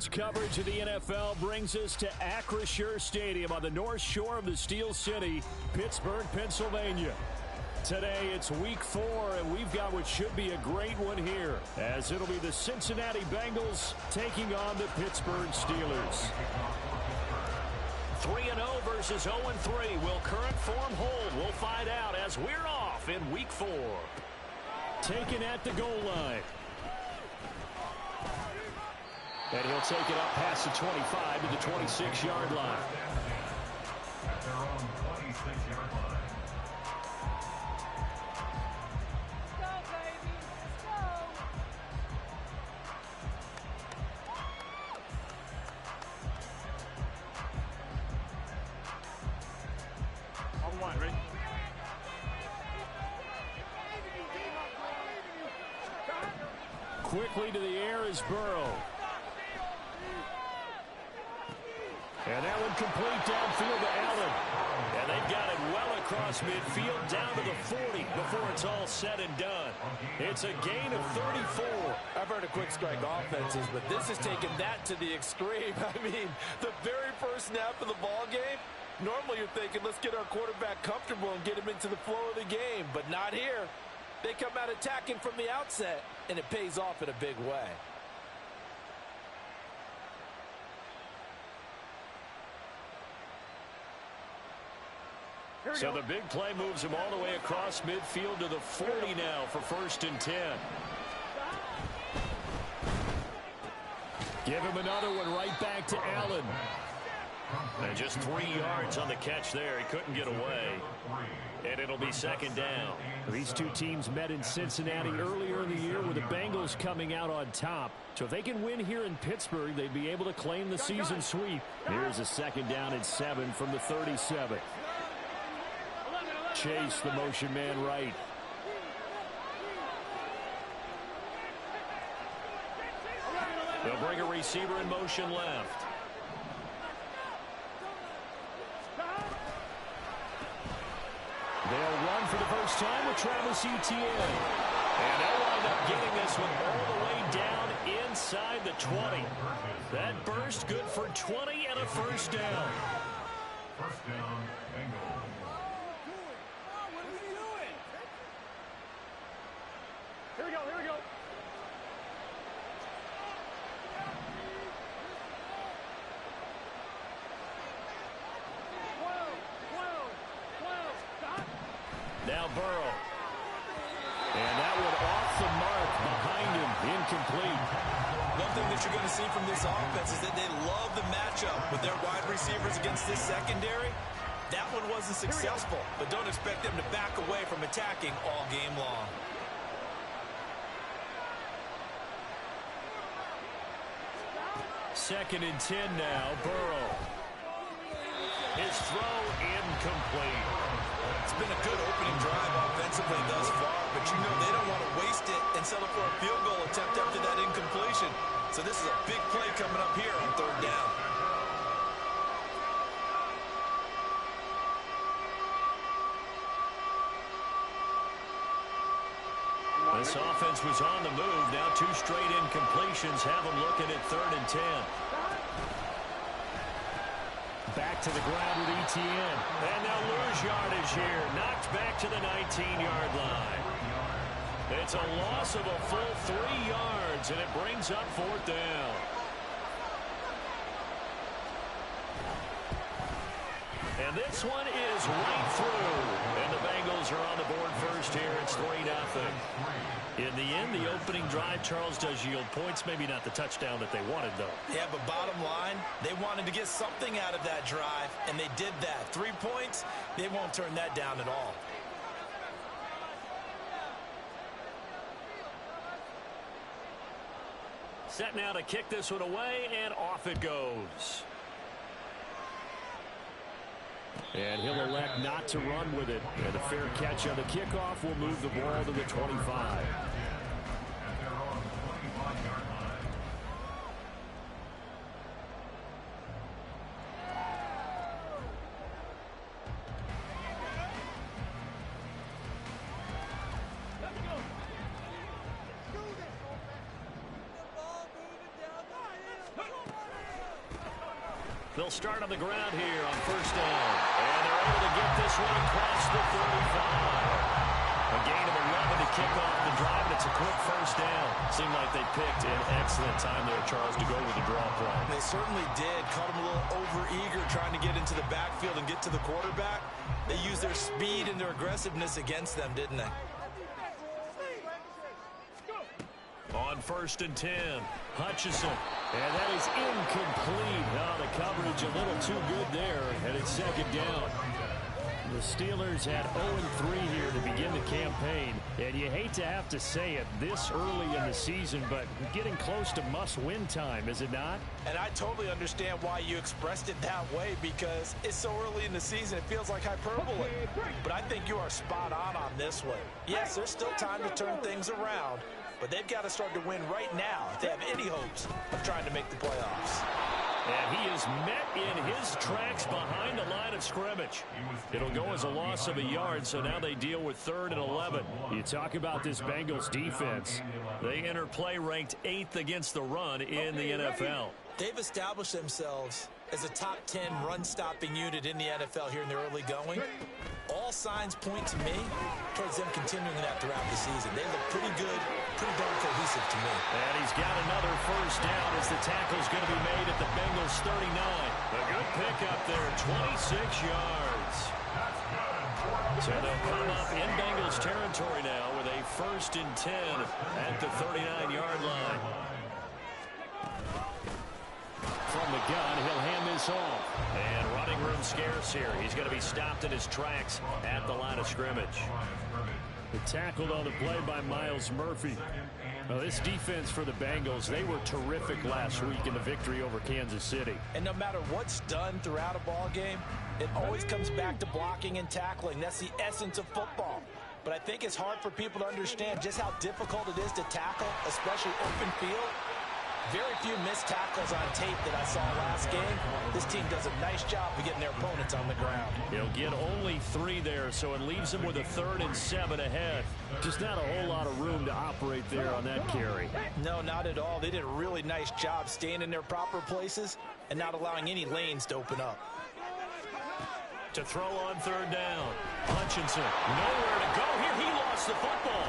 Sports coverage of the NFL brings us to Acrisure Stadium on the north shore of the Steel City, Pittsburgh, Pennsylvania. Today, it's week 4, and we've got what should be a great one here, as it'll be the Cincinnati Bengals taking on the Pittsburgh Steelers. 3-0 versus 0-3. Will current form hold? We'll find out as we're off in week 4. Taken at the goal line. And he'll take it up past the 25 to the 26-yard line. At their own 26-yard line. Let's go, baby. Let's go. On one, ready? Quickly to the air is Burrow. And that one complete downfield to Allen. And they've got it well across midfield down to the 40 before it's all said and done. It's a gain of 34. I've heard of quick strike offenses, but this has taken that to the extreme. I mean, the very first snap of the ball game, normally you're thinking, let's get our quarterback comfortable and get him into the flow of the game, but not here. They come out attacking from the outset, and it pays off in a big way. So the big play moves him all the way across midfield to the 40 now for 1st and 10. Give him another one right back to Allen. And just 3 yards on the catch there. He couldn't get away. And it'll be 2nd down. These two teams met in Cincinnati earlier in the year with the Bengals coming out on top. So if they can win here in Pittsburgh, they'd be able to claim the season sweep. Here's a 2nd down and 7 from the 37. Chase, the motion man right. They'll bring a receiver in motion left. They'll run for the first time with Travis Etienne. And they'll wind up getting this one all the way down inside the 20. That burst good for 20 and a 1st down. 1st down, Bengals. Here we go, here we go. Now Burrow. And that one off the mark behind him. Incomplete. One thing that you're going to see from this offense is that they love the matchup with their wide receivers against this secondary. That one wasn't successful, but don't expect them to back away from attacking all game long. Second and 10 now, Burrow. His throw incomplete. It's been a good opening drive offensively thus far, but you know they don't want to waste it and settle for a field goal attempt after that incompletion. So this is a big play coming up here on 3rd down. This offense was on the move. Now 2 straight incompletions have them looking at 3rd and 10. Back to the ground with Etienne. And they'll lose yardage here. Knocked back to the 19-yard line. It's a loss of a full 3 yards, and it brings up 4th down. And this one is right through. And the Bengals are on the board first here. It's 3-0. In the end, the opening drive, Charles, does yield points. Maybe not the touchdown that they wanted, though. Yeah, but bottom line, they wanted to get something out of that drive, and they did that. 3 points, they won't turn that down at all. Set now to kick this one away, and off it goes. And he'll elect not to run with it. And a fair catch on the kickoff will move the ball to the 25. They'll start on the ground here on first down. And they're able to get this one across the 35. A gain of 11 to kick off the drive, and it's a quick first down. Seemed like they picked an excellent time there, Charles, to go with the draw play. They certainly did. Caught them a little over-eager trying to get into the backfield and get to the quarterback. They used their speed and their aggressiveness against them, didn't they? On first and 10, Hutchinson. And that is incomplete. Oh, the coverage a little too good there, and it's second down. The Steelers had 0-3 here to begin the campaign, and you hate to have to say it this early in the season, but getting close to must-win time, is it not? And I totally understand why you expressed it that way, because it's so early in the season, it feels like hyperbole. But I think you are spot on this one. Yes, there's still time to turn things around, but they've got to start to win right now if they have any hopes of trying to make the playoffs. And he is met in his tracks behind the line of scrimmage. It'll go as a loss of a yard, so now they deal with 3rd and 11. You talk about this Bengals defense. They enter play ranked 8th against the run in the NFL. They've established themselves as a top 10 run-stopping unit in the NFL here in the early going. All signs point to me towards them continuing that throughout the season. They look pretty good, pretty darn cohesive to me. And he's got another first down as the tackle's going to be made at the Bengals 39. A good pickup there, 26 yards. So they'll come up in Bengals territory now with a 1st and 10 at the 39-yard line. From the gun, he'll hand this off. And running room scarce here. He's going to be stopped in his tracks at the line of scrimmage. Tackled on the play by Myles Murphy. Well, this defense for the Bengals, they were terrific last week in the victory over Kansas City. And no matter what's done throughout a ball game, it always comes back to blocking and tackling. That's the essence of football. But I think it's hard for people to understand just how difficult it is to tackle, especially open field. Very few missed tackles on tape that I saw last game. This team does a nice job of getting their opponents on the ground. He'll get only 3 there, so it leaves him with a 3rd and 7 ahead. Just not a whole lot of room to operate there on that carry. No, not at all. They did a really nice job staying in their proper places and not allowing any lanes to open up. To throw on 3rd down. Hutchinson, nowhere to go here. He lost the football.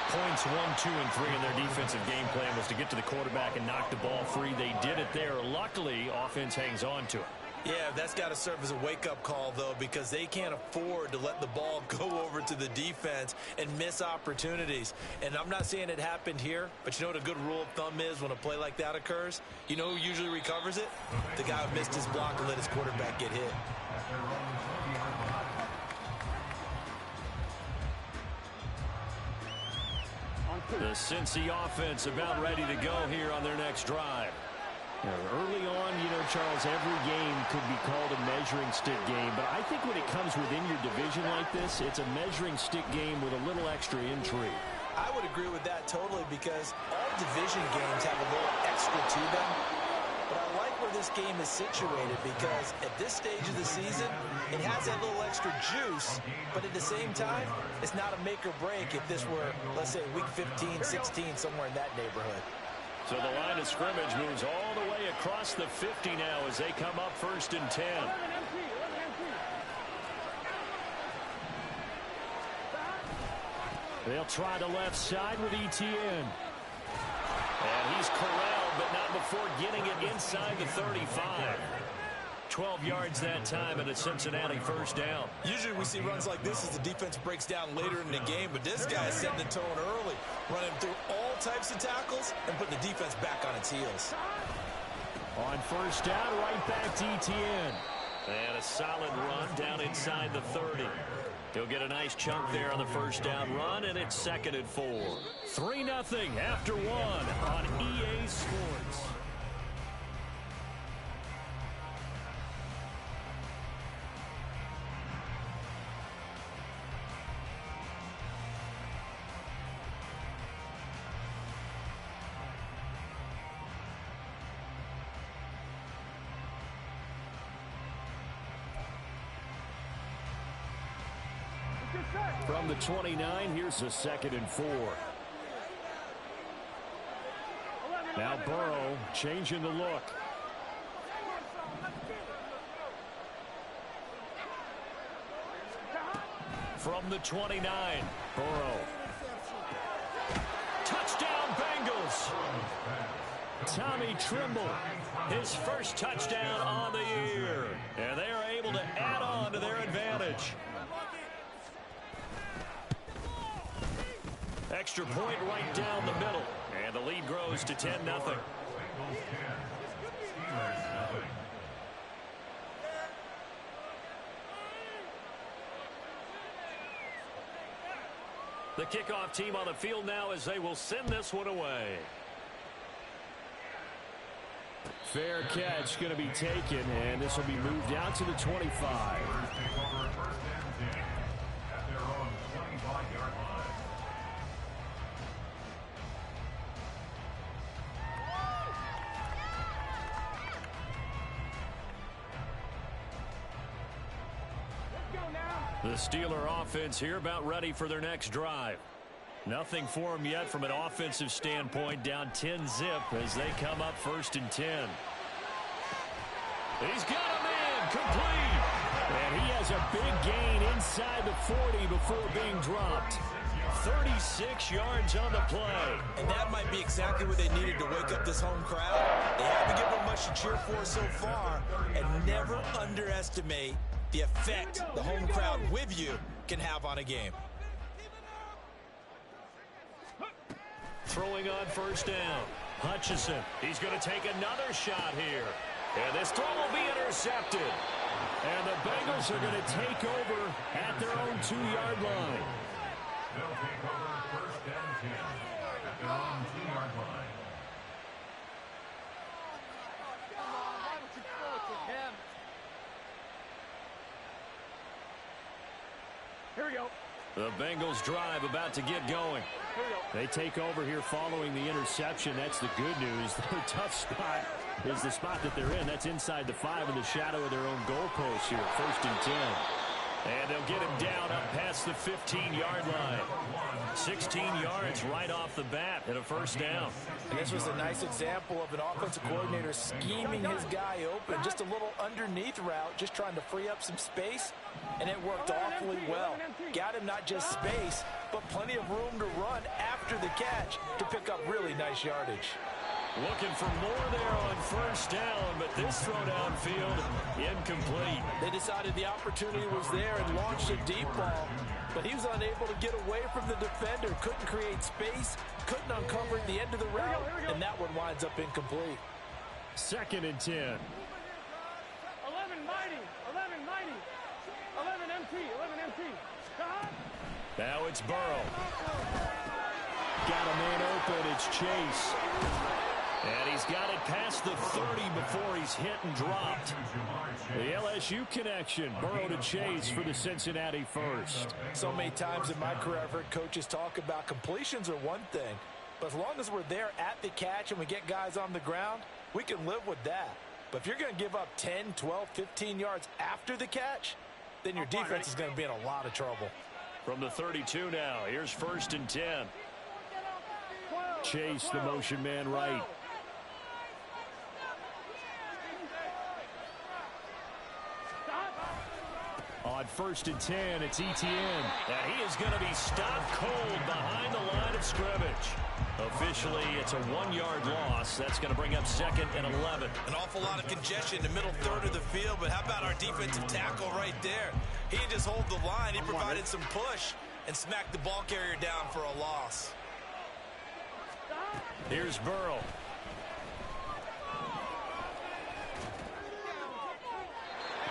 Points 1, 2, and 3 in their defensive game plan was to get to the quarterback and knock the ball free. They did it there. Luckily, offense hangs on to it. Yeah, that's got to serve as a wake-up call, though, because they can't afford to let the ball go over to the defense and miss opportunities. And I'm not saying it happened here, but you know what a good rule of thumb is when a play like that occurs? You know who usually recovers it? The guy who missed his block and let his quarterback get hit. The Cincy offense about ready to go here on their next drive. Now, early on, you know, Charles, every game could be called a measuring stick game, but I think when it comes within your division like this, it's a measuring stick game with a little extra intrigue. I would agree with that totally, because all division games have a little extra to them. But I like where this game is situated, because at this stage of the season, it has that little extra juice, but at the same time, it's not a make or break if this were, let's say, week 15, 16, somewhere in that neighborhood. So the line of scrimmage moves all the way across the 50 now as they come up 1st and 10. They'll try the left side with Etienne. And he's corralled, but not before getting it inside the 35. 12 yards that time and a Cincinnati first down. Usually we see runs like this as the defense breaks down later in the game, but this guy is setting the tone early, running through all types of tackles and putting the defense back on its heels. On first down, right back to Etienne. And a solid run down inside the 30. He'll get a nice chunk there on the first down run, and it's 2nd and 4. 3-0 after 1 on EA Sports. From the 29, here's a 2nd and 4. Now Burrow changing the look. from the 29. Burrow. Touchdown, Bengals. Tommy Trimble, his first touchdown on the year. And they are able to add on to their advantage. Extra point right down the middle. And the lead grows to 10-0. The kickoff team on the field now as they will send this one away. Fair catch going to be taken, and this will be moved out to the 25. The Steeler offense here about ready for their next drive. Nothing for them yet from an offensive standpoint, down 10-zip as they come up 1st and 10. He's got a man complete. And he has a big gain inside the 40 before being dropped. 36 yards on the play. And that might be exactly what they needed to wake up this home crowd. They haven't given them much to cheer for so far, and never underestimate the effect the home crowd with you can have on a game. Throwing on 1st down. Hutchinson, he's going to take another shot here. And this throw will be intercepted. And the Bengals are going to take over at their own 2-yard line. They'll take over 1st and 10 at their own 2-yard line. Here we go. The Bengals drive about to get going. Here we go. They take over here following the interception. That's the good news. Their tough spot is the spot that they're in. That's inside the 5 in the shadow of their own goalpost here. 1st and 10. And they'll get him down up past the 15-yard line. 16 yards right off the bat and a 1st down. And this was a nice example of an offensive coordinator scheming his guy open. Just a little underneath route, just trying to free up some space, and it worked awfully well. Got him not just space, but plenty of room to run after the catch to pick up really nice yardage. Looking for more there on 1st down, but this throw downfield incomplete. They decided the opportunity was there and launched a deep ball, but he was unable to get away from the defender, couldn't create space, couldn't uncover the end of the route, and that one winds up incomplete. 2nd and 10. 11 mighty, 11 mighty, 11 MT, 11 MT. Now it's Burrow. Got a man open. It's Chase. And he's got it past the 30 before he's hit and dropped. The LSU connection. Burrow to Chase for the Cincinnati first. So many times in my career, I've heard coaches talk about completions are one thing, but as long as we're there at the catch and we get guys on the ground, we can live with that. But if you're going to give up 10, 12, 15 yards after the catch, then your defense is going to be in a lot of trouble. From the 32 now, here's 1st and 10. Chase, the motion man right. On 1st and 10, it's ETN. Now he is going to be stopped cold behind the line of scrimmage. Officially, it's a 1-yard loss. That's going to bring up 2nd and 11. An awful lot of congestion in the middle third of the field, but how about our defensive tackle right there? He didn't just hold the line. He provided some push and smacked the ball carrier down for a loss. Here's Burrow.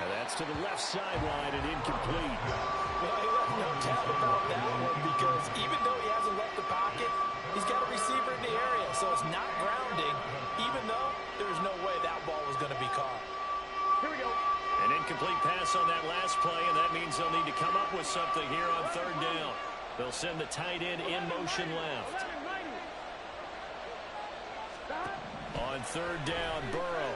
And that's to the left sideline and incomplete. Well, he left no doubt about that one because even though he hasn't left the pocket, he's got a receiver in the area, so it's not grounding, even though there's no way that ball was going to be caught. Here we go. An incomplete pass on that last play, and that means they'll need to come up with something here on 3rd down. They'll send the tight end in motion left. On 3rd down, Burrow.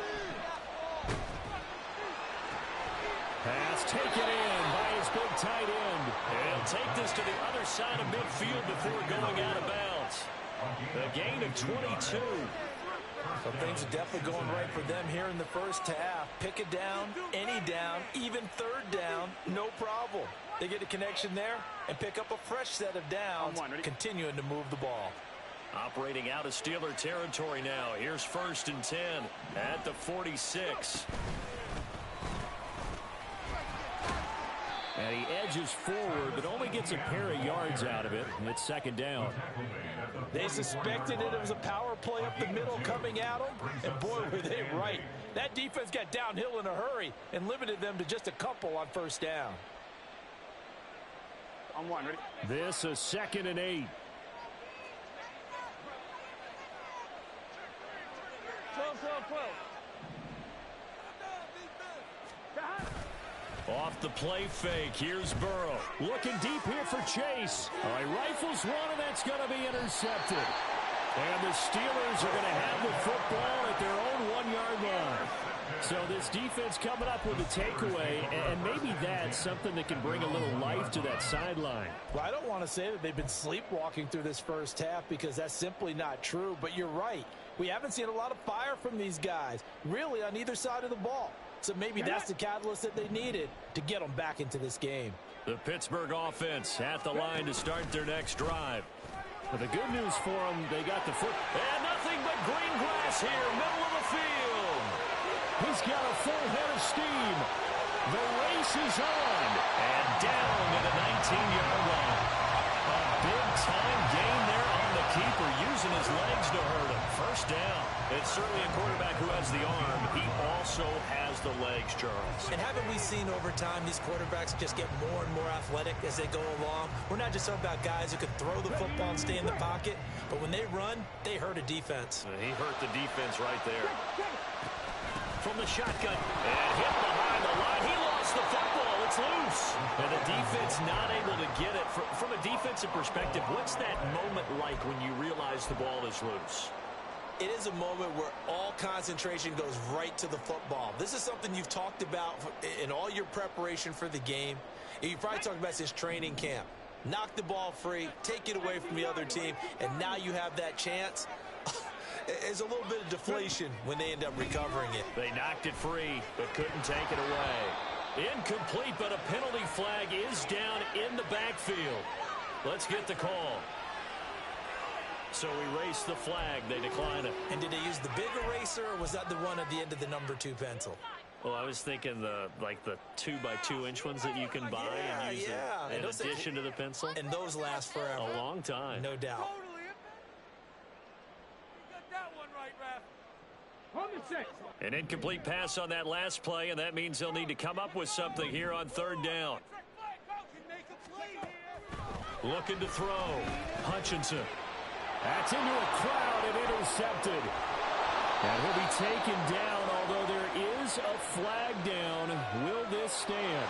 Pass taken in by his big tight end. And he'll take this to the other side of midfield before going out of bounds. A gain of 22. So things are definitely going right for them here in the first half. Pick a down, any down, even 3rd down, no problem. They get a connection there and pick up a fresh set of downs, continuing to move the ball. Operating out of Steeler territory now. Here's 1st and 10 at the 46. And he edges forward, but only gets a pair of yards out of it, and it's 2nd down. They suspected it was a power play up the middle coming at them, and boy, were they right. That defense got downhill in a hurry and limited them to just a couple on 1st down. On 1, ready? This is 2nd and 8. Off the play fake, here's Burrow. Looking deep here for Chase. All right, rifles one, and that's going to be intercepted. And the Steelers are going to have the football at their own 1-yard line. So this defense coming up with a takeaway, and maybe that's something that can bring a little life to that sideline. Well, I don't want to say that they've been sleepwalking through this first half because that's simply not true, but you're right. We haven't seen a lot of fire from these guys, really on either side of the ball. So maybe that's the catalyst that they needed to get them back into this game. The Pittsburgh offense at the line to start their next drive. But the good news for them, they got the foot. And nothing but green grass here, middle of the field. He's got a full head of steam. The race is on. And down to the 19-yard line. A big-time gain there on the keeper, using his legs to hurt him. 1st down. It's certainly a quarterback who has the arm. He also has the legs, Charles. And haven't we seen over time these quarterbacks just get more and more athletic as they go along? We're not just talking about guys who can throw the football and stay in the pocket, but when they run, they hurt a defense. He hurt the defense right there. From the shotgun, and hit behind the line. He lost the football. It's loose. And the defense not able to get it. From a defensive perspective, what's that moment like when you realize the ball is loose? It is a moment where all concentration goes right to the football. This is something you've talked about in all your preparation for the game. You probably talked about this training camp. Knock the ball free, take it away from the other team, and now you have that chance. There's a little bit of deflation when they end up recovering it. They knocked it free, but couldn't take it away. Incomplete, but a penalty flag is down in the backfield. Let's get the call. So erase the flag. They decline it. And did they use the big eraser, or was that the one at the end of the number 2 pencil? Well, I was thinking the 2x2-inch ones that you can buy and use in addition to the pencil. And those last forever. A long time. No doubt. An incomplete pass on that last play, and that means they'll need to come up with something here on 3rd down. Looking to throw. Hutchinson. That's into a crowd and intercepted. And he'll be taken down, although there is a flag down. Will this stand?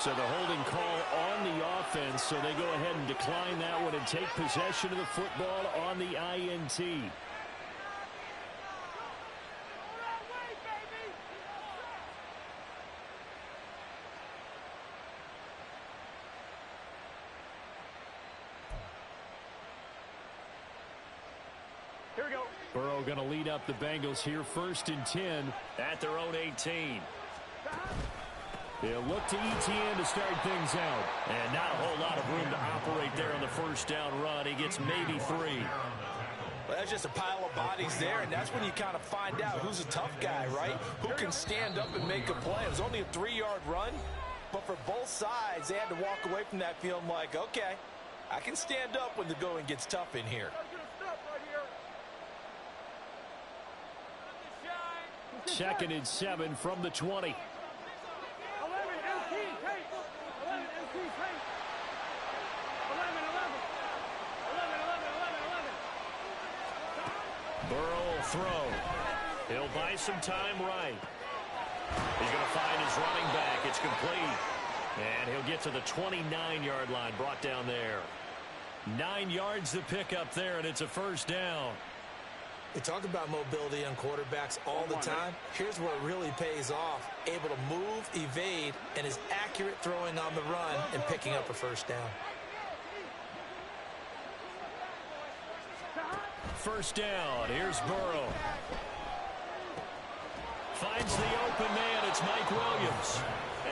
So the holding call on the offense, so they go ahead and decline that one and take possession of the football on the INT. Here we go. Burrow going to lead up the Bengals here, 1st and 10. At their own 18. They'll look to ETN to start things out. And not a whole lot of room to operate there on the 1st down run. He gets maybe 3. Well, that's just a pile of bodies there, and that's when you kind of find out who's a tough guy, right? Who can stand up and make a play. It was only a 3-yard run, but for both sides, they had to walk away from that field like, okay, I can stand up when the going gets tough in here. Second and 7 from the 20. 11 LT tape. 11 LT tape. 11. Burrow will throw. He'll buy some time right. He's going to find his running back. It's complete. And he'll get to the 29-yard line, brought down there. 9 yards to pick up there, and it's a 1st down. We talk about mobility on quarterbacks all the time. Here's where it really pays off. Able to move, evade, and is accurate throwing on the run and picking up a 1st down. 1st down. Here's Burrow. Finds the open man. It's Mike Williams.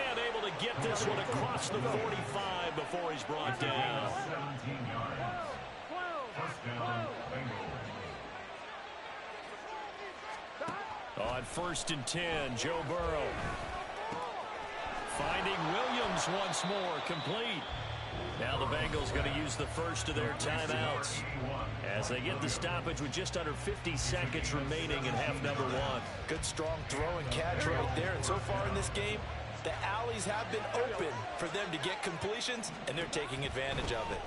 And able to get this one across the 45 before he's brought down. 17 yards. First down, Bengals. On 1st and 10, Joe Burrow. Finding Williams once more, complete. Now the Bengals going to use the first of their timeouts as they get the stoppage with just under 50 seconds remaining in half number 1. Good strong throw and catch right there. And so far in this game, the alleys have been open for them to get completions, and they're taking advantage of it.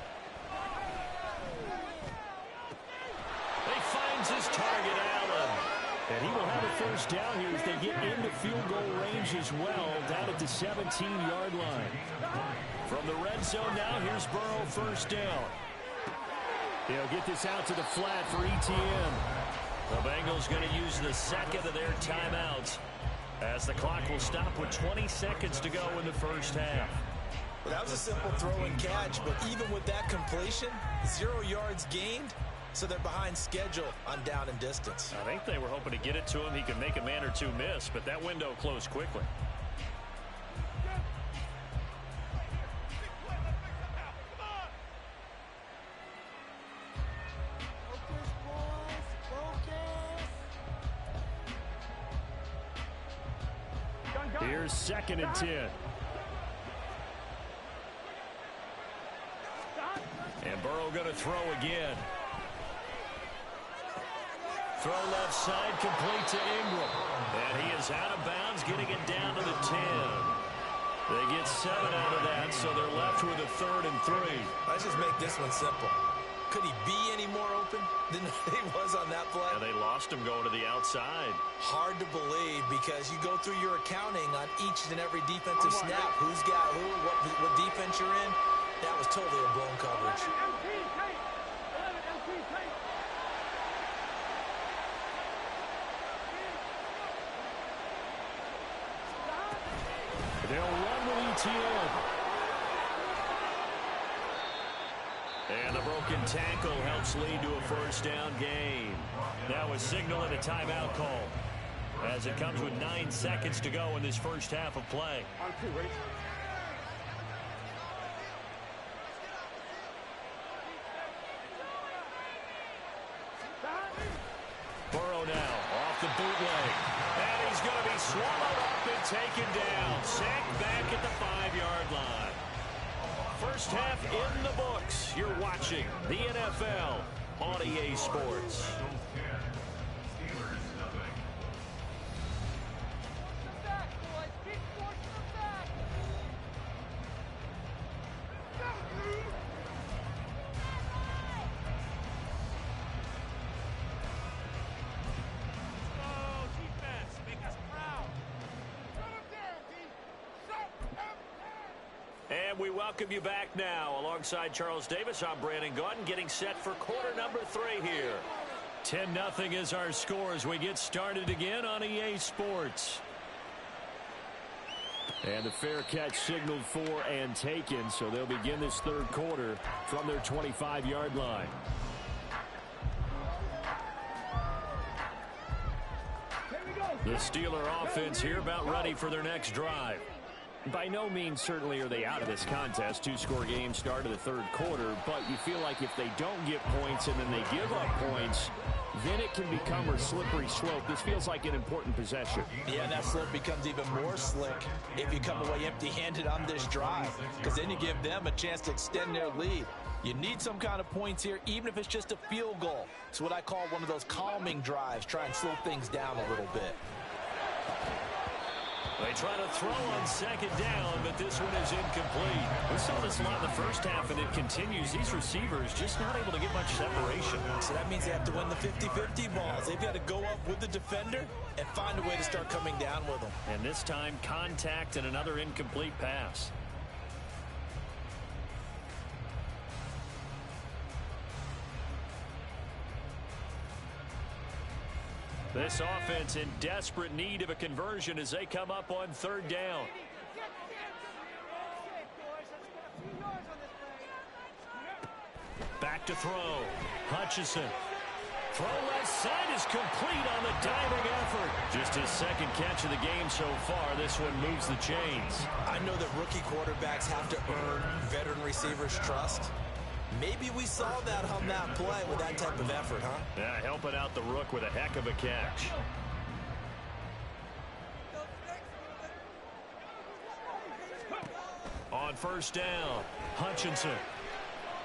He finds his target, Allen. And he will have a first down here as they get into field goal range as well, down at the 17-yard line. From the red zone now, here's Burrow, first down. They'll get this out to the flat for ETN. The Bengals going to use the second of their timeouts as the clock will stop with 20 seconds to go in the first half. Well, that was a simple throw and catch, but even with that completion, 0 yards gained, so they're behind schedule on down and distance. I think they were hoping to get it to him. He could make a man or two miss, but that window closed quickly. Here's 2nd and 10. And Burrow going to throw again. Throw left side, complete to Ingram. And he is out of bounds, getting it down to the 10. They get 7 out of that, so they're left with a 3rd and 3. Let's just make this one simple. Could he be any more open than he was on that play? And they lost him going to the outside. Hard to believe because you go through your accounting on each and every defensive snap. Who's got who, what defense you're in. That was totally a blown coverage. They'll run with ETN. And the broken tackle helps lead to a first down gain. Now a signal and a timeout call as it comes with 9 seconds to go in this first half of play. On 2, right? Burrow now off the bootleg. And he's going to be swallowed up and taken down. Sacked back at the 5-yard line. First half in the books. You're watching the NFL on EA Sports. And we welcome you back now. Alongside Charles Davis, I'm Brandon Gaudin, getting set for quarter number 3 here. 10-0 is our score as we get started again on EA Sports. And the fair catch signaled for and taken, so they'll begin this 3rd quarter from their 25-yard line. The Steeler offense here about ready for their next drive. By no means certainly are they out of this contest. 2-score game start of the 3rd quarter, but you feel like if they don't get points and then they give up points, then it can become a slippery slope. This feels like an important possession. Yeah, and that slope becomes even more slick if you come away empty-handed on this drive, because then you give them a chance to extend their lead. You need some kind of points here, even if it's just a field goal. It's what I call one of those calming drives. Try and slow things down a little bit. They try to throw on 2nd down, but this one is incomplete. We saw this a lot in the first half, and it continues. These receivers just not able to get much separation. So that means they have to win the 50-50 balls. They've got to go up with the defender and find a way to start coming down with them. And this time, contact and another incomplete pass. This offense in desperate need of a conversion as they come up on 3rd down. Back to throw. Hutchinson. Throw left side is complete on the diving effort. Just his second catch of the game so far. This one moves the chains. I know that rookie quarterbacks have to earn veteran receivers' trust. Maybe we saw that on that play with that type of effort, huh? Yeah, helping out the rook with a heck of a catch. On first down, Hutchinson.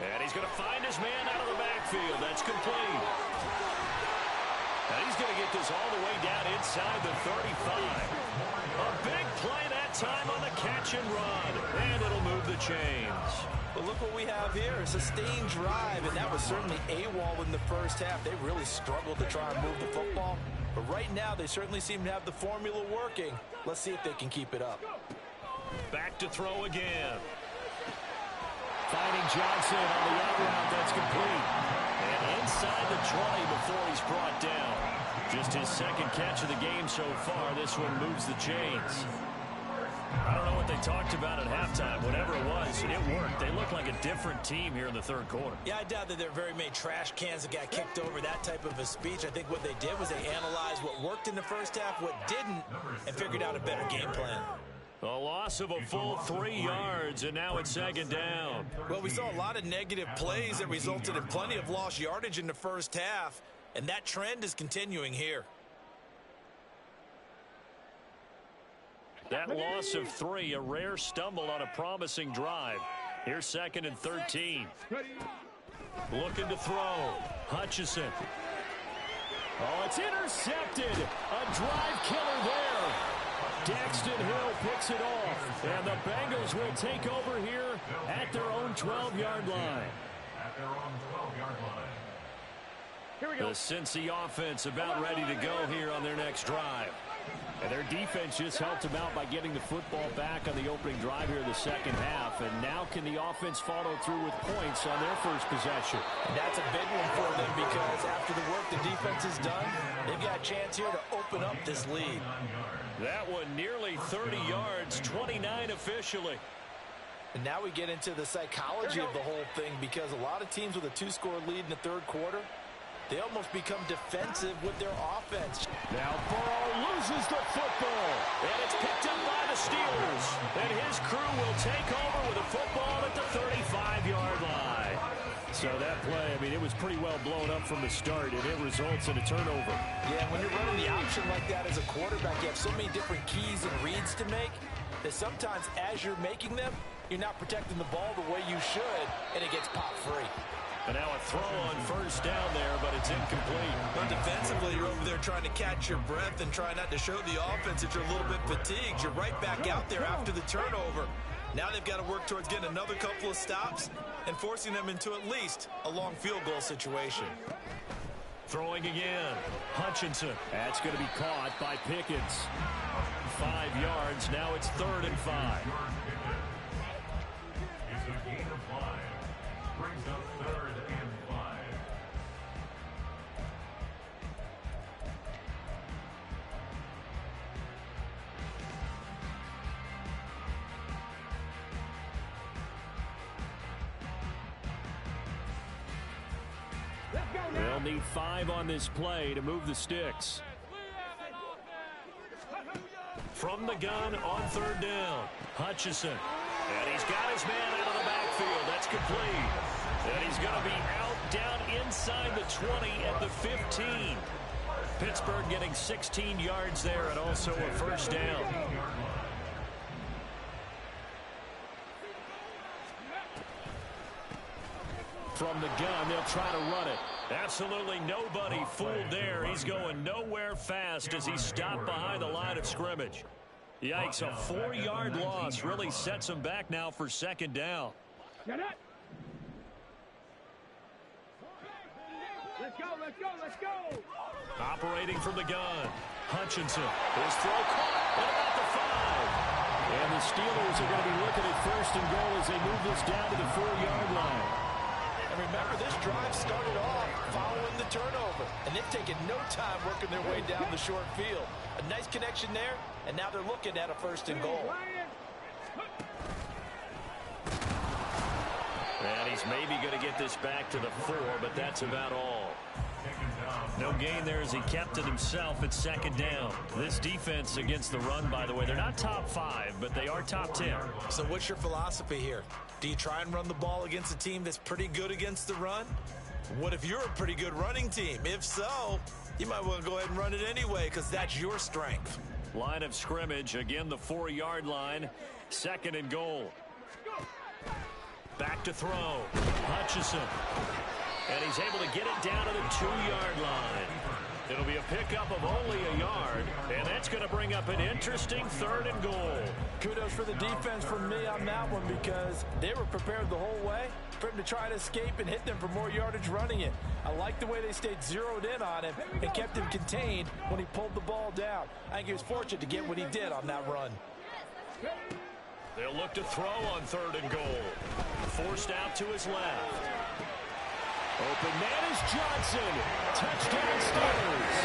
And he's going to find his man out of the backfield. That's complete. And he's going to get this all the way down inside the 35. A big play that time on the catch and run. And it'll move the chains. But look what we have here, a sustained drive, and that was certainly AWOL in the first half. They really struggled to try and move the football. But right now, they certainly seem to have the formula working. Let's see if they can keep it up. Back to throw again. Finding Johnson on the out route. That's complete. And inside the 20 before he's brought down. Just his second catch of the game so far. This one moves the chains. I don't know what they talked about at halftime. Whatever it was, it worked. They look like a different team here in the third quarter. Yeah, I doubt that there are very many trash cans that got kicked over that type of a speech. I think what they did was they analyzed what worked in the first half, what didn't, and figured out a better game plan. A loss of a full 3 yards, and now it's second down. Well, we saw a lot of negative plays that resulted in plenty of lost yardage in the first half, and that trend is continuing here. That loss of 3, a rare stumble on a promising drive. Here's second and 13. Looking to throw. Hutchinson. Oh, it's intercepted. A drive killer there. Daxton Hill picks it off. And the Bengals will take over here at their own 12-yard line. At their own 12-yard line. Here we go. The Cincy offense about ready to go here on their next drive. And their defense just helped them out by getting the football back on the opening drive here in the second half. And now can the offense follow through with points on their first possession? That's a big one for them because after the work the defense has done, they've got a chance here to open up this lead. That one nearly 30 yards, 29 officially. And now we get into the psychology of the whole thing because a lot of teams with a 2-score lead in the third quarter, they almost become defensive with their offense. Now Burrow loses the football, and it's picked up by the Steelers. And his crew will take over with a football at the 35-yard line. So that play, I mean, it was pretty well blown up from the start, and it results in a turnover. Yeah, when you're running the option like that as a quarterback, you have so many different keys and reads to make that sometimes as you're making them, you're not protecting the ball the way you should, and it gets popped free. And now a throw on first down there, but it's incomplete. But defensively, you're over there trying to catch your breath and try not to show the offense that you're a little bit fatigued. You're right back out there after the turnover. Now they've got to work towards getting another couple of stops and forcing them into at least a long field goal situation. Throwing again. Hutchinson. That's going to be caught by Pickens. 5 yards. Now it's 3rd and 5. It's a gain of 5. Brings up 3rd and 5. They'll need 5 on this play to move the sticks. From the gun on 3rd down. Hutchinson. And he's got his man out of the backfield. That's complete. And he's going to be out down inside the 20 at the 15. Pittsburgh getting 16 yards there and also a first down. From the gun, they'll try to run it. Absolutely nobody fooled there. He's going nowhere fast as he stopped behind the line of scrimmage. Yikes, a 4-yard loss really sets him back now for second down. Let's go, let's go, let's go. Operating from the gun. Hutchinson. His throw caught at about the 5. And the Steelers are going to be looking at 1st and goal as they move this down to the 4-yard line. And remember, this drive started off following the turnover. And they've taken no time working their way down the short field. A nice connection there, and now they're looking at a 1st and goal. And he's maybe going to get this back to the 4, but that's about all. No gain there as he kept it himself at second down. This defense against the run, by the way, they're not top 5, but they are top 10. So what's your philosophy here? Do you try and run the ball against a team that's pretty good against the run? What if you're a pretty good running team? If so, you might want to go ahead and run it anyway because that's your strength. Line of scrimmage, again the 4-yard line. Second and goal. Back to throw. Hutchinson. And he's able to get it down to the 2-yard line. It'll be a pickup of only a yard, and that's going to bring up an interesting 3rd and goal. Kudos for the defense from me on that one because they were prepared the whole way for him to try to escape and hit them for more yardage running it. I like the way they stayed zeroed in on him and kept him contained when he pulled the ball down. I think he was fortunate to get what he did on that run. They'll look to throw on 3rd and goal. Forced out to his left. Open man is Johnson. Touchdown Steelers.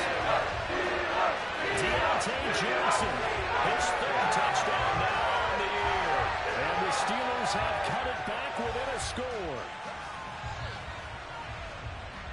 Deontay Johnson. His 3rd touchdown now on the year. And the Steelers have cut it back within a score.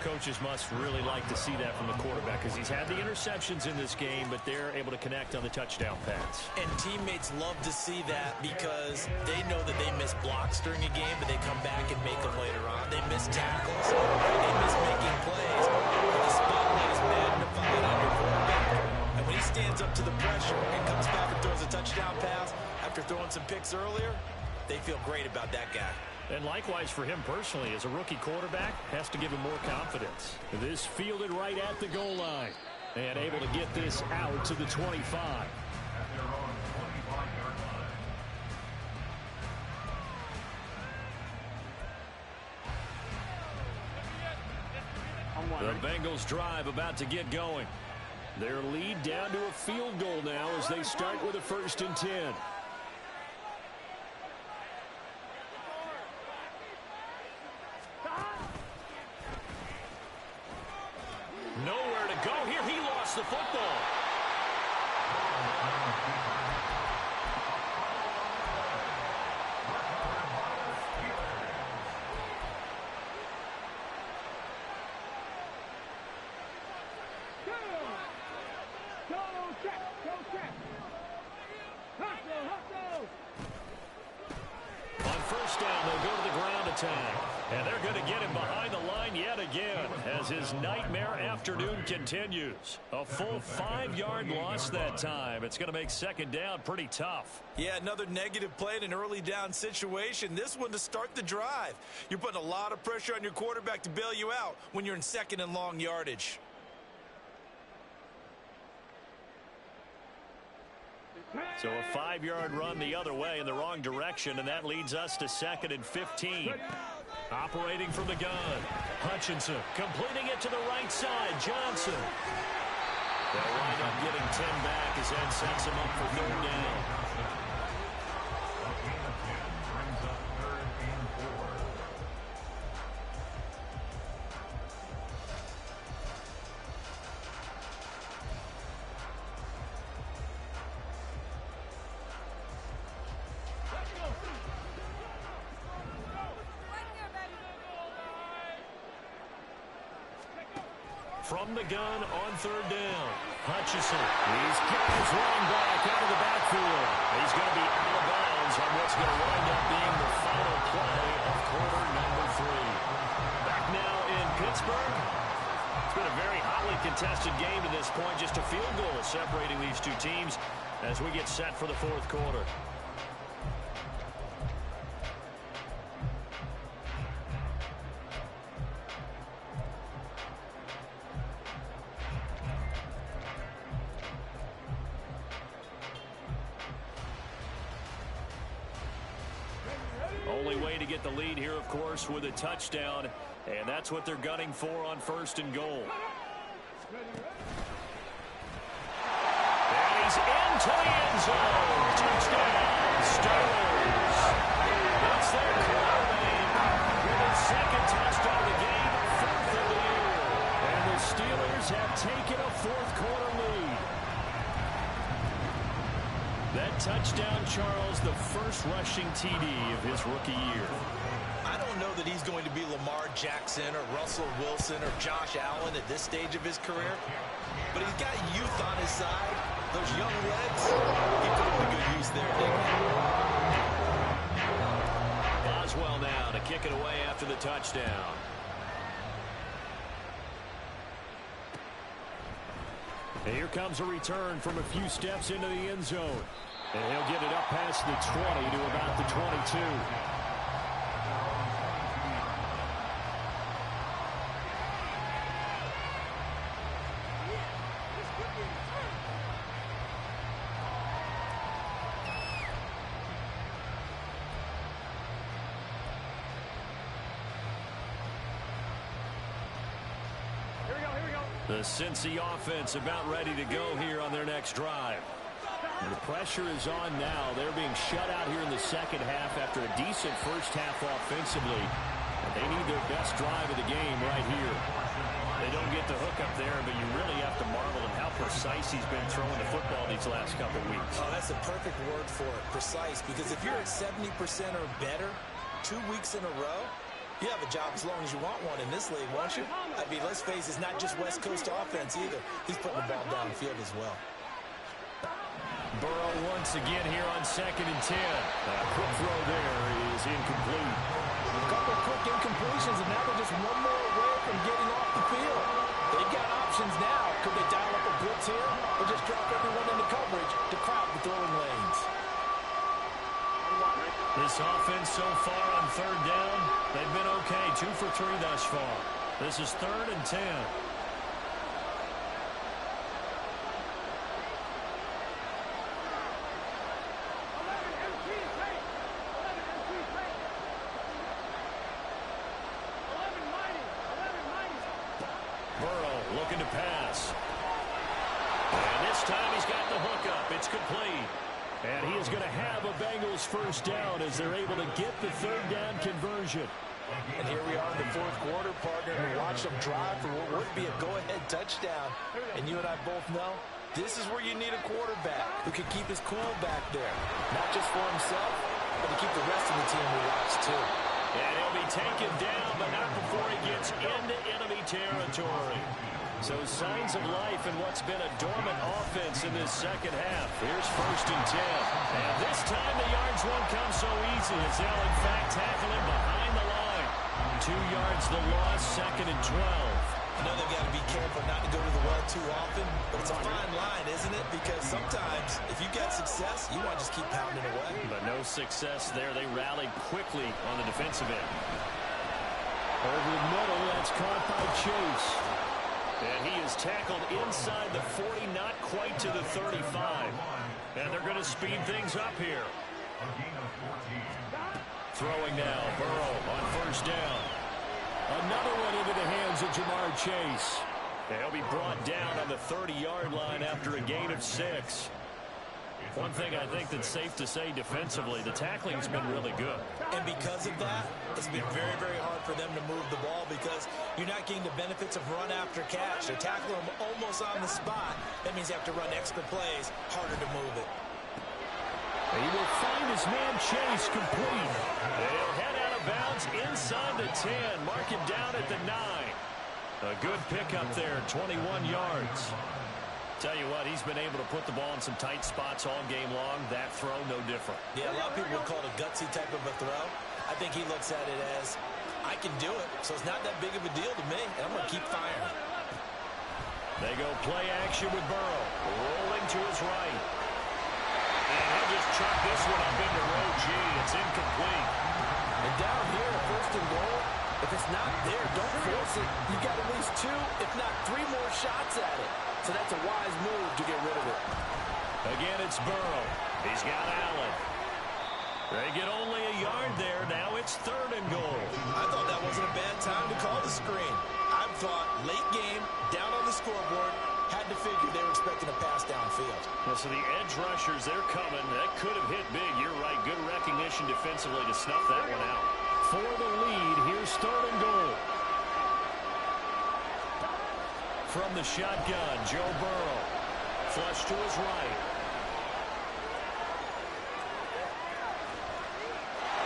Coaches must really like to see that from the quarterback because he's had the interceptions in this game, but they're able to connect on the touchdown pass. And teammates love to see that because they know that they miss blocks during a game, but they come back and make them later on. They miss tackles. They miss making plays. But the spotlight is magnified on your quarterback. And when he stands up to the pressure and comes back and throws a touchdown pass after throwing some picks earlier, they feel great about that guy. And likewise for him personally, as a rookie quarterback, has to give him more confidence. This fielded right at the goal line. And able to get this out to the 25. The Bengals drive about to get going. Their lead down to a field goal now as they start with a 1st and 10. Nowhere to go here. He lost the football. On 1st down, they'll go to the ground attack. And they're going to get him behind the line yet again as his nightmare afternoon continues. A full 5-yard loss that time. It's going to make 2nd down pretty tough. Yeah, another negative play in an early down situation. This one to start the drive. You're putting a lot of pressure on your quarterback to bail you out when you're in 2nd and long yardage. So a 5-yard run the other way in the wrong direction, and that leads us to 2nd and 15. Operating from the gun. Hutchinson completing it to the right side. Johnson. They'll wind up getting 10 back as that sets him up for 3rd down. From the gun on 3rd down. Hutchinson. He's got his running back out of the backfield. He's going to be out of bounds on what's going to wind up being the final play of quarter number 3. Back now in Pittsburgh. It's been a very hotly contested game to this point. Just a field goal separating these two teams as we get set for the 4th quarter. Only way to get the lead here, of course, with a touchdown, and that's what they're gunning for on 1st and goal. And he's into the end zone. Touchdown, Steelers. That's their career name with a 2nd touchdown of the game, 4th of the year. And the Steelers have taken a 4th quarter lead. That touchdown, Charles, the first rushing TD of his rookie year. I don't don't know that he's going to be Lamar Jackson or Russell Wilson or Josh Allen at this stage of his career, but he's got youth on his side. Those young legs, he put them to good use there, didn't he? Boswell now to kick it away after the touchdown. And here comes a return from a few steps into the end zone. And he'll get it up past the 20 to about the 22. The Cincy offense about ready to go here on their next drive. And the pressure is on now. They're being shut out here in the second half after a decent first half offensively. And they need their best drive of the game right here. They don't get the hook up there, but you really have to marvel at how precise he's been throwing the football these last couple weeks. Oh, that's a perfect word for it, precise, because if you're at 70% or better 2 weeks in a row, you have a job as long as you want one in this league, won't you? I mean, let's face it, it's not just West Coast offense either. He's putting the ball downfield as well. Burrow once again here on 2nd and 10. A quick throw there is incomplete. A couple of quick incompletions, and now they're just one more away from getting off the field. They've got options now. Could they dial up a blitz here or just drop everyone into coverage to crowd the throwing lanes? This offense so far on 3rd down, they've been okay. 2 for 3 thus far. This is 3rd and 10. Burrow looking to pass. And this time he's got the hook up. It's complete. And he is going to have a Bengals first down as they're able to get the 3rd down conversion. And here we are in the 4th quarter, partner, and watch them drive for what would be a go-ahead touchdown. And you and I both know this is where you need a quarterback who can keep his cool back there. Not just for himself, but to keep the rest of the team relaxed too. And he'll be taken down, but not before he gets into enemy territory. So signs of life in what's been a dormant offense in this second half. Here's 1st and 10. And this time the yards won't come so easy as they'll in fact tackle him behind the line. 2 yards the loss, 2nd and 12. I know they've got to be careful not to go to the well too often, but it's a fine line, isn't it? Because sometimes if you get success, you want to just keep pounding away. But no success there. They rallied quickly on the defensive end. Over the middle, that's caught by Chase. And he is tackled inside the 40, not quite to the 35. And they're going to speed things up here. Throwing now, Burrow on 1st down. Another one into the hands of Jamar Chase. And he'll be brought down on the 30-yard line after a gain of 6. One thing I think that's safe to say defensively, the tackling's been really good. And because of that, it's been very, very hard for them to move the ball because you're not getting the benefits of run after catch. They're tackling them almost on the spot. That means you have to run extra plays, harder to move it. He will find his man Chase complete. They'll head out of bounds inside the 10. Mark him down at the 9. A good pickup there, 21 yards. Tell you what, he's been able to put the ball in some tight spots all game long. That throw, no different. Yeah, a lot of people would call it a gutsy type of a throw. I think he looks at it as, I can do it, so it's not that big of a deal to me, and I'm going to keep firing. They go play action with Burrow, rolling to his right. And he'll just chuck this one up into row G. It's incomplete. And down here, 1st and goal, if it's not there, don't force it. You got at least 2, if not 3 more shots at it. So that's a wise move to get rid of it. Again, it's Burrow. He's got Allen. They get only a yard there. Now it's 3rd and goal. I thought that wasn't a bad time to call the screen. I thought late game, down on the scoreboard, had to figure they were expecting a pass downfield. Yeah, so the edge rushers, they're coming. That could have hit big. You're right. Good recognition defensively to snuff that one out. For the lead, here's 3rd and goal. From the shotgun, Joe Burrow. Flush to his right.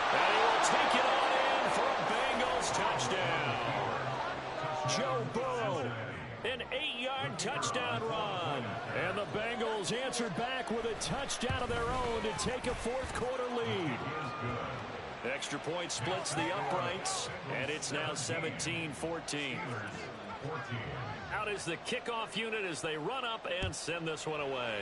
And he will take it on in for a big An 8-yard touchdown run. And the Bengals answer back with a touchdown of their own to take a fourth-quarter lead. Extra point splits the uprights, and it's now 17-14. Out is the kickoff unit as they run up and send this one away.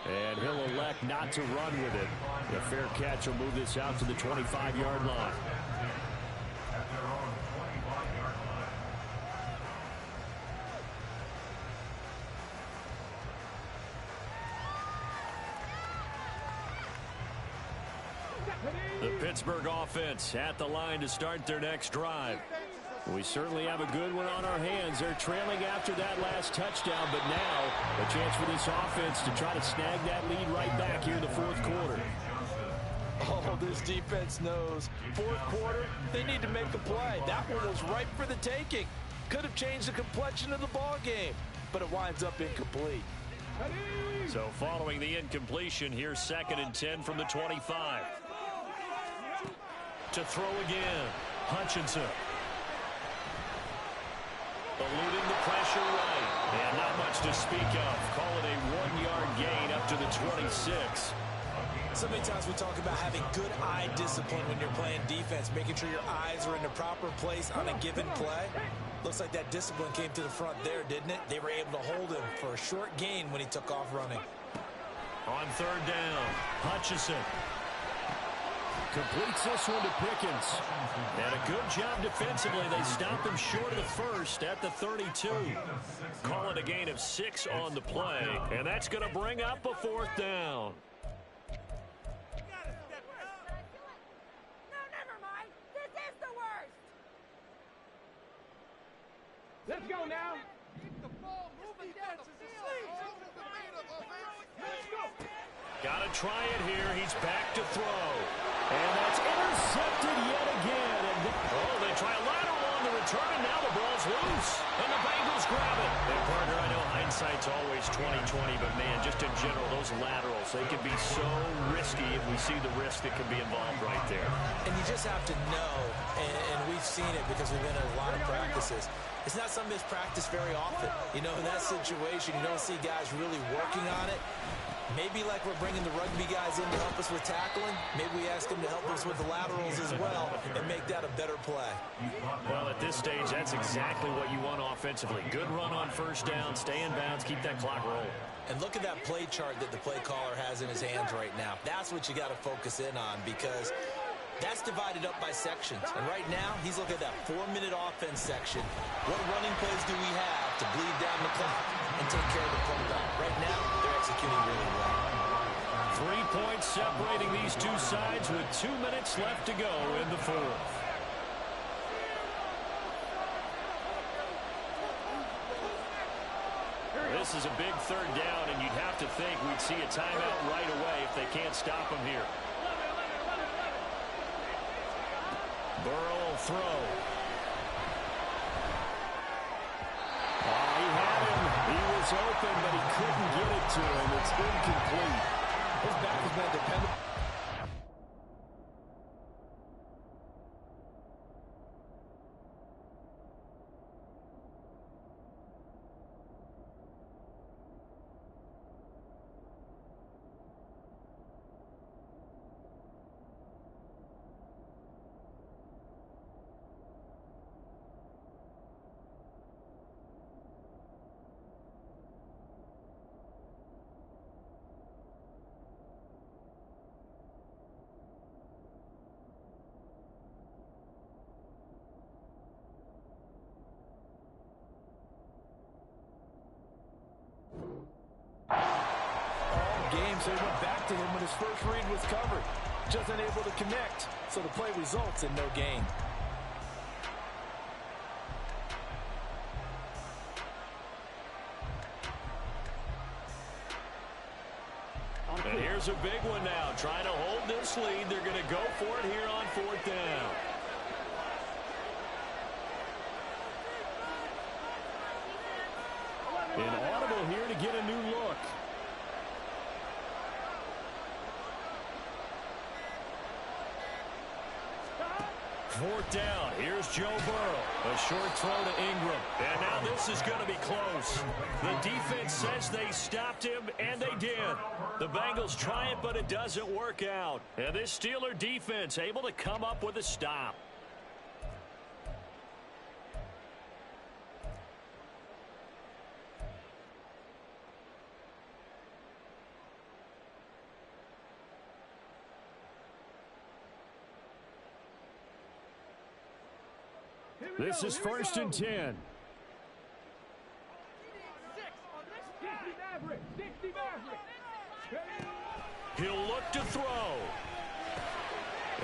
And he'll elect not to run with it. A fair catch will move this out to the 25-yard line. The Pittsburgh offense at the line to start their next drive. We certainly have a good one on our hands. They're trailing after that last touchdown, but now a chance for this offense to try to snag that lead right back here in the fourth quarter. Oh, this defense knows. Fourth quarter, they need to make a play. That one was ripe for the taking. Could have changed the complexion of the ball game, but it winds up incomplete. So following the incompletion, here's 2nd and 10 from the 25. To throw again, Hutchinson. Eluding the pressure right. And not much to speak of. Call it a 1-yard gain up to the 26. So many times we talk about having good eye discipline when you're playing defense, making sure your eyes are in the proper place on a given play. Looks like that discipline came to the front there, didn't it? They were able to hold him for a short gain when he took off running. On 3rd down, Hutchinson. Completes this one to Pickens. And a good job defensively. They stopped him short of the first at the 32. Call it a gain of 6 on the play. And that's going to bring up a 4th down. Let's go now. Got to try it here. He's back to throw. And that's intercepted yet again. And they try a lateral on the return, and now the ball's loose. And the Bengals grab it. And partner, I know hindsight's always 20/20, but man, just in general, those laterals, they can be so risky if we see the risk that can be involved right there. And you just have to know, and we've seen it because we've been in a lot of practices. It's not something that's practiced very often. You know, in that situation, you don't see guys really working on it. Maybe like we're bringing the rugby guys in to help us with tackling, maybe we ask them to help us with the laterals as well and make that a better play. Well, at this stage, that's exactly what you want offensively. Good run on 1st down, stay in bounds, keep that clock rolling. And look at that play chart that the play caller has in his hands right now. That's what you got to focus in on because that's divided up by sections. And right now, he's looking at that 4-minute offense section. What running plays do we have to bleed down the clock and take care of the comeback? Right now, they're executing really well. 3 points separating these two sides with 2 minutes left to go in the 4th. This is a big 3rd down, and you'd have to think we'd see a timeout right away if they can't stop him here. Burrow will throw. he had him. He was open, but he couldn't get it to him. It's incomplete. His back has been dependable. So he went back to him when his first read was covered. Just unable to connect. So the play results in no gain. And here's a big one now. Trying to hold this lead. They're going to go for it here on 4th down. Inaudible here to get a new look. 4th down. Here's Joe Burrow. A short throw to Ingram. And now this is going to be close. The defense says they stopped him, and they did. The Bengals try it, but it doesn't work out. And this Steeler defense able to come up with a stop. This is 1st and 10. He'll look to throw.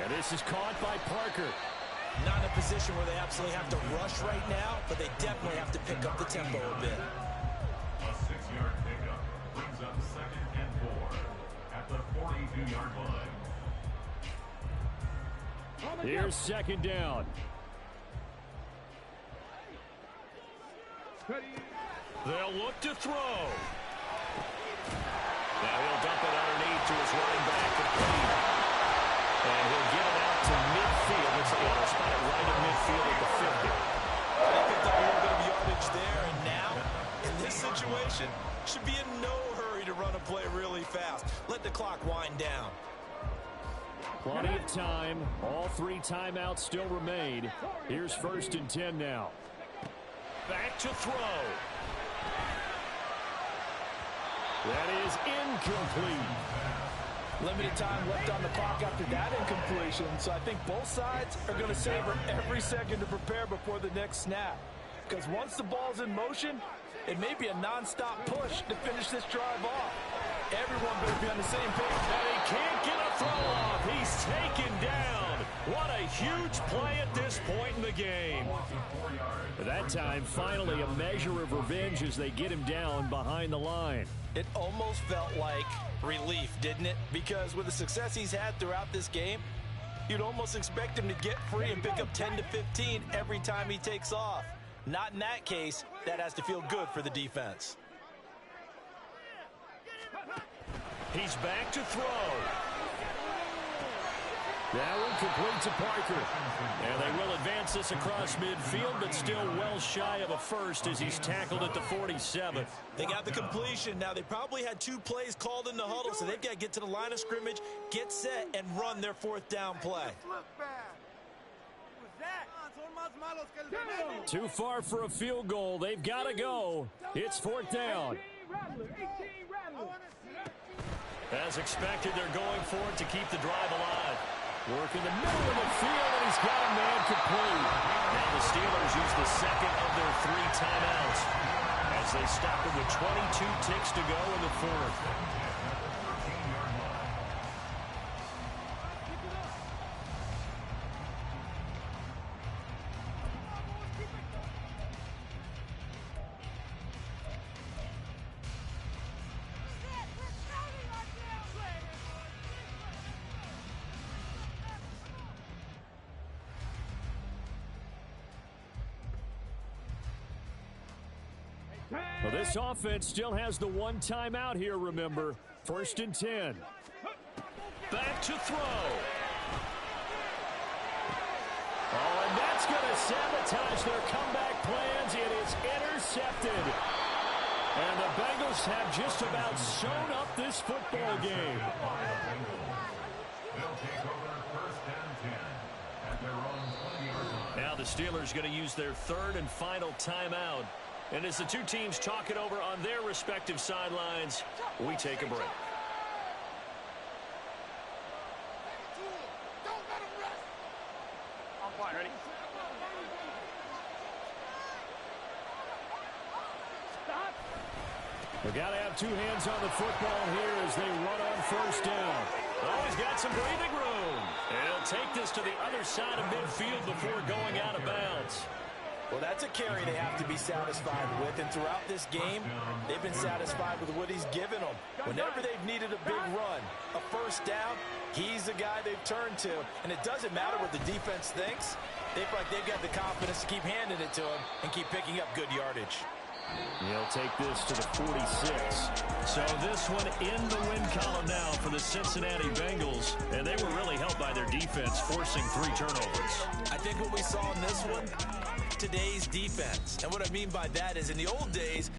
And this is caught by Parker. Not in a position where they absolutely have to rush right now, but they definitely have to pick up the tempo a bit. A 6-yard pickup brings up 2nd and 4 at the 42-yard line. Here's 2nd down. They'll look to throw. Now he'll dump it underneath to his running back. And he'll get it out to midfield. Looks like he'll spot it right in midfield at the 50. They picked up a little bit of yardage there, and now, in this situation, should be in no hurry to run a play really fast. Let the clock wind down. Plenty of time. All 3 timeouts still remain. Here's 1st and 10 now. Back to throw. That is incomplete. Limited time left on the clock after that incompletion, so I think both sides are going to savor every second to prepare before the next snap. Because once the ball's in motion, it may be a non-stop push to finish this drive off. Everyone better be on the same page. And he can't get a throw off. He's taken down. What a huge play at this point in the game. That time, finally, a measure of revenge as they get him down behind the line. It almost felt like relief, didn't it? Because with the success he's had throughout this game, you'd almost expect him to get free and pick up 10 to 15 every time he takes off. Not in that case. That has to feel good for the defense. He's back to throw. That one complete to Parker. And they will advance this across midfield, but still well shy of a first as he's tackled at the 47. They got the completion. Now, they probably had 2 plays called in the huddle, so they've got to get to the line of scrimmage, get set, and run their 4th down play. Too far for a field goal. They've got to go. It's 4th down. As expected, they're going for it to keep the drive alive. Work in the middle of the field, and he's got a man complete. Now the Steelers use the 2nd of their 3 timeouts as they stop it with 22 ticks to go in the 4th. Well, this offense still has the 1 timeout here, remember. 1st and 10. Back to throw. Oh, and that's going to sabotage their comeback plans. It is intercepted. And the Bengals have just about sewn up this football game. They'll take over 1st and 10 at their own 20-yard line. Now the Steelers going to use their 3rd and final timeout. And as the 2 teams talk it over on their respective sidelines, we take a break. I'm fine, ready? Stop. They got to have 2 hands on the football here as they run on 1st down. Oh, he's got some breathing room. And he'll take this to the other side of midfield before going out of bounds. Well, that's a carry they have to be satisfied with, and throughout this game, they've been satisfied with what he's given them. Whenever they've needed a big run, a 1st down, he's the guy they've turned to, and it doesn't matter what the defense thinks. They feel like they've got the confidence to keep handing it to him and keep picking up good yardage. He'll take this to the 46. So this one in the win column now for the Cincinnati Bengals, and they were really helped by their defense, forcing 3 turnovers. I think what we saw in this one, today's defense. And what I mean by that is in the old days,